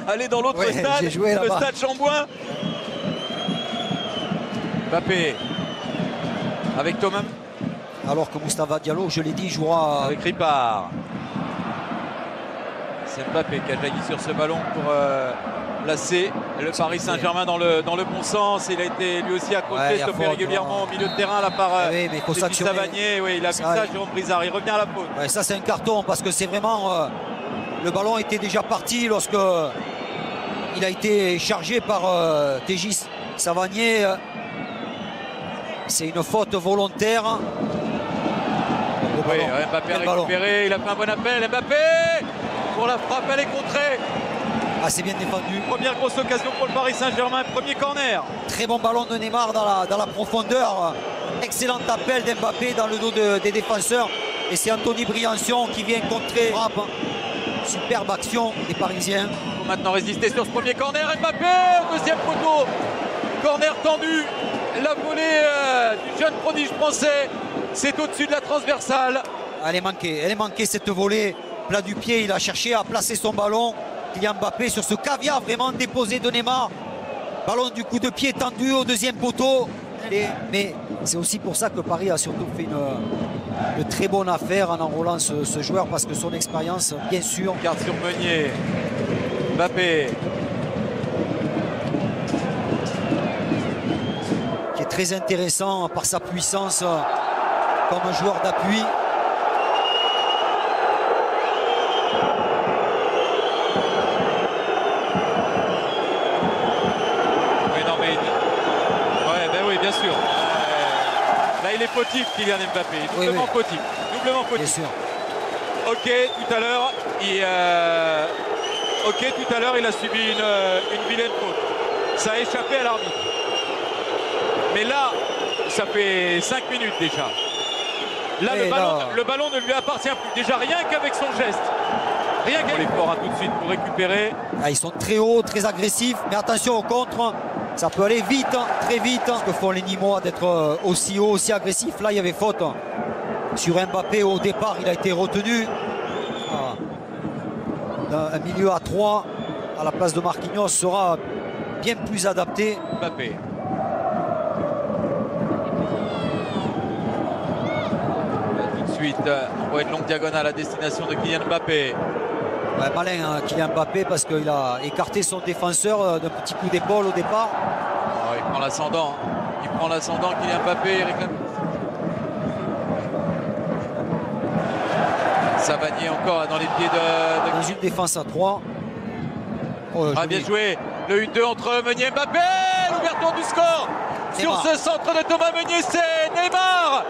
aller dans l'autre stade, le stade Chambouin. Mbappé avec Thomas. Alors que Moustapha Diallo, je l'ai dit, jouera avec Ripard. C'est Mbappé qui a jailli sur ce ballon pour placer le Paris Saint-Germain dans le bon sens. Il a été lui aussi accroché, stoppé régulièrement au milieu de terrain là par Savanier. Oui, il a vu ça, Jérôme Brizard. Il revient à la faute. Ouais, ça c'est un carton parce que c'est vraiment le ballon était déjà parti lorsque il a été chargé par Tégis Savanier. C'est une faute volontaire. Oui, Mbappé a récupéré, il a fait un bon appel. Mbappé pour la frappe, elle est contrée. Ah, c'est bien défendu. Première grosse occasion pour le Paris Saint-Germain, premier corner. Très bon ballon de Neymar dans la profondeur. Excellent appel d'Mbappé dans le dos des défenseurs. Et c'est Anthony Briançon qui vient contrer. Frappe. Superbe action des Parisiens. Il faut maintenant résister sur ce premier corner. Mbappé au deuxième poteau. Corner tendu. La volée du jeune prodige français. C'est au-dessus de la transversale. Elle est manquée cette volée. Plat du pied, il a cherché à placer son ballon. Kylian Mbappé sur ce caviar vraiment déposé de Neymar. Ballon du coup de pied tendu au deuxième poteau. Mais c'est aussi pour ça que Paris a surtout fait une très bonne affaire en enrôlant ce joueur parce que son expérience, bien sûr. Carte sur Meunier. Mbappé. Qui est très intéressant par sa puissance comme joueur d'appui. Bien sûr. Là, il est fautif, Kylian Mbappé. Doublement fautif. Doublement fautif. Bien sûr. Ok, tout à l'heure, il a subi une vilaine faute. Ça a échappé à l'arbitre. Mais là, ça fait 5 minutes déjà. Là, le ballon ne lui appartient plus. Déjà, rien qu'avec son geste. Rien qu'avec l'effort tout de suite pour récupérer. Ah, ils sont très hauts, très agressifs. Mais attention au contre. Ça peut aller vite, très vite. Ce que font les Nîmois d'être aussi haut, aussi agressif. Là, il y avait faute sur Mbappé au départ. Il a été retenu. Un milieu à 3 à la place de Marquinhos sera bien plus adapté. Mbappé. Tout de suite, on voit une longue diagonale à destination de Kylian Mbappé. Ouais, malin Kylian Mbappé parce qu'il a écarté son défenseur d'un petit coup d'épaule au départ. Oh, il prend l'ascendant. Il prend l'ascendant Kylian Mbappé. Il réclame. Savanier encore dans les pieds de... Dans une défense à 3. Bien joué. Le 1-2 entre Meunier et Mbappé. L'ouverture du score Neymar. Sur ce centre de Thomas Meunier, c'est Neymar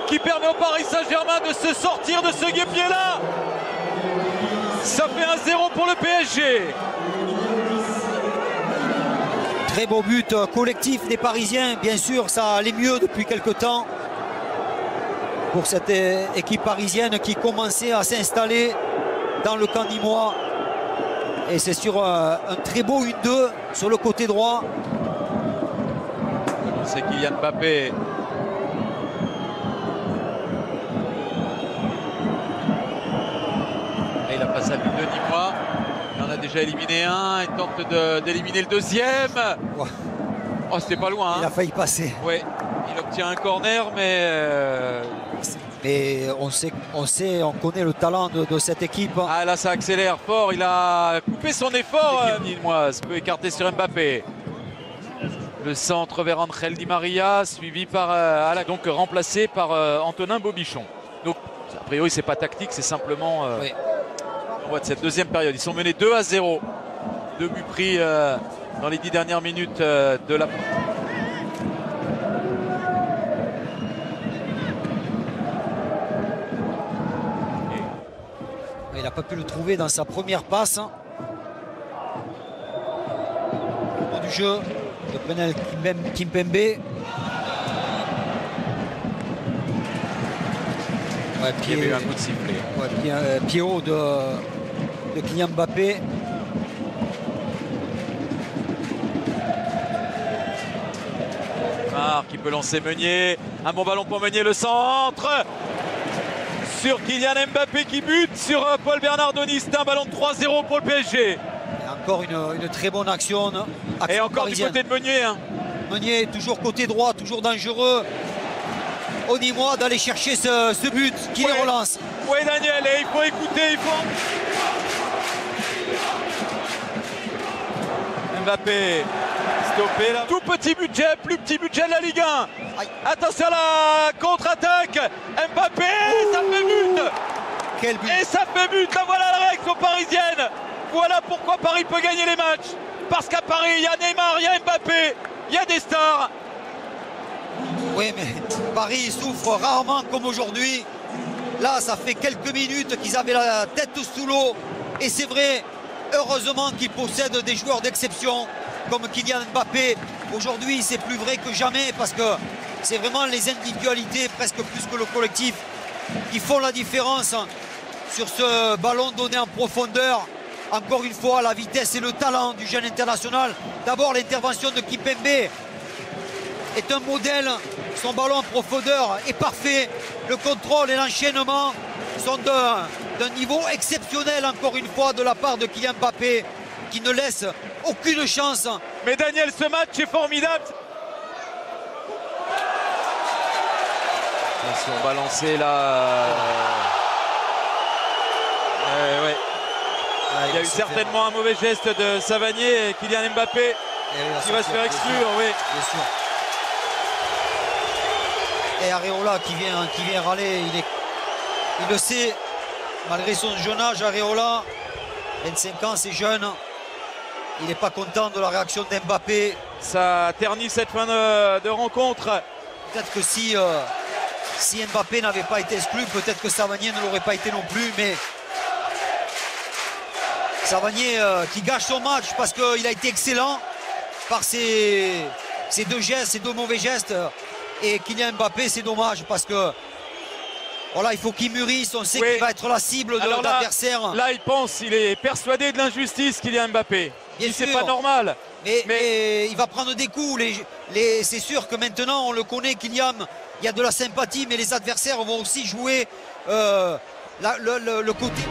qui permet au Paris Saint-Germain de se sortir de ce guêpier-là. Ça fait 1-0 pour le PSG. Très beau but collectif des Parisiens. Bien sûr, ça allait mieux depuis quelques temps pour cette équipe parisienne qui commençait à s'installer dans le camp nîmois. Et c'est sur un très beau 1-2 sur le côté droit. C'est Kylian Mbappé. Et il a passé à but de Nîmois. Il en a déjà éliminé un. Il tente d'éliminer le deuxième. Ouais. Oh, c'était pas loin. Il a failli passer. Oui, il obtient un corner, mais... Mais on connaît le talent de cette équipe. Ah là, ça accélère fort. Il a coupé son effort. Nîmois peut écarter sur Mbappé. Le centre vers Angel Di Maria, suivi par donc remplacé par Antonin Bobichon. Donc, a priori, c'est pas tactique, c'est simplement oui. On voit de cette deuxième période. Ils sont menés 2-0. 2 buts pris dans les 10 dernières minutes de la... Il n'a pas pu le trouver dans sa première passe. Au du jeu de Presnel Kimpembe. Ouais, il y avait eu un coup de sifflet. Ouais, pied haut de Kylian Mbappé. Qui peut lancer Meunier. Un bon ballon pour Meunier, le centre sur Kylian Mbappé qui bute sur Paul Bernardoni. C'est un ballon de 3-0 pour le PSG. Encore une très bonne action. Et encore parisienne. Du côté de Meunier. Hein. Meunier, toujours côté droit, toujours dangereux. Onimois d'aller chercher ce but qui les relance. Oui, Daniel, et il faut écouter, il faut... Mbappé, stoppé là. Tout petit budget, plus petit budget de la Ligue 1. Aïe. Attention à la contre-attaque. Mbappé, ça fait but. Quel but. Et ça fait but, là voilà la réaction parisienne. Voilà pourquoi Paris peut gagner les matchs. Parce qu'à Paris, il y a Neymar, il y a Mbappé, il y a des stars. Oui, mais Paris souffre rarement comme aujourd'hui. Là, ça fait quelques minutes qu'ils avaient la tête sous l'eau. Et c'est vrai, heureusement qu'ils possèdent des joueurs d'exception comme Kylian Mbappé. Aujourd'hui, c'est plus vrai que jamais parce que c'est vraiment les individualités, presque plus que le collectif, qui font la différence sur ce ballon donné en profondeur. Encore une fois, la vitesse et le talent du jeune international. D'abord, l'intervention de Kimpembe est un modèle. Son ballon en profondeur est parfait. Le contrôle et l'enchaînement sont d'un niveau exceptionnel, encore une fois, de la part de Kylian Mbappé, qui ne laisse aucune chance. Mais Daniel, ce match est formidable. Attention, balancé là. Ouais. Il y a eu certainement un mauvais geste de Savanier et Kylian Mbappé qui va se faire exclure, oui. Bien sûr. Et Areola qui vient râler, il le sait, malgré son jeune âge, Areola, 25 ans, c'est jeune. Il n'est pas content de la réaction d'Mbappé. Ça ternit cette fin de rencontre. Peut-être que si Mbappé n'avait pas été exclu, peut-être que Savanier ne l'aurait pas été non plus, mais Savanier qui gâche son match parce qu'il a été excellent par ses deux gestes, ses deux mauvais gestes. Et Kylian Mbappé, c'est dommage parce que voilà, il faut qu'il mûrisse. On sait qu'il va être la cible de l'adversaire. Là, il est persuadé de l'injustice, Kylian Mbappé. C'est pas normal. Mais il va prendre des coups. C'est sûr que maintenant, on le connaît, Kylian. Il y a de la sympathie, mais les adversaires vont aussi jouer le côté.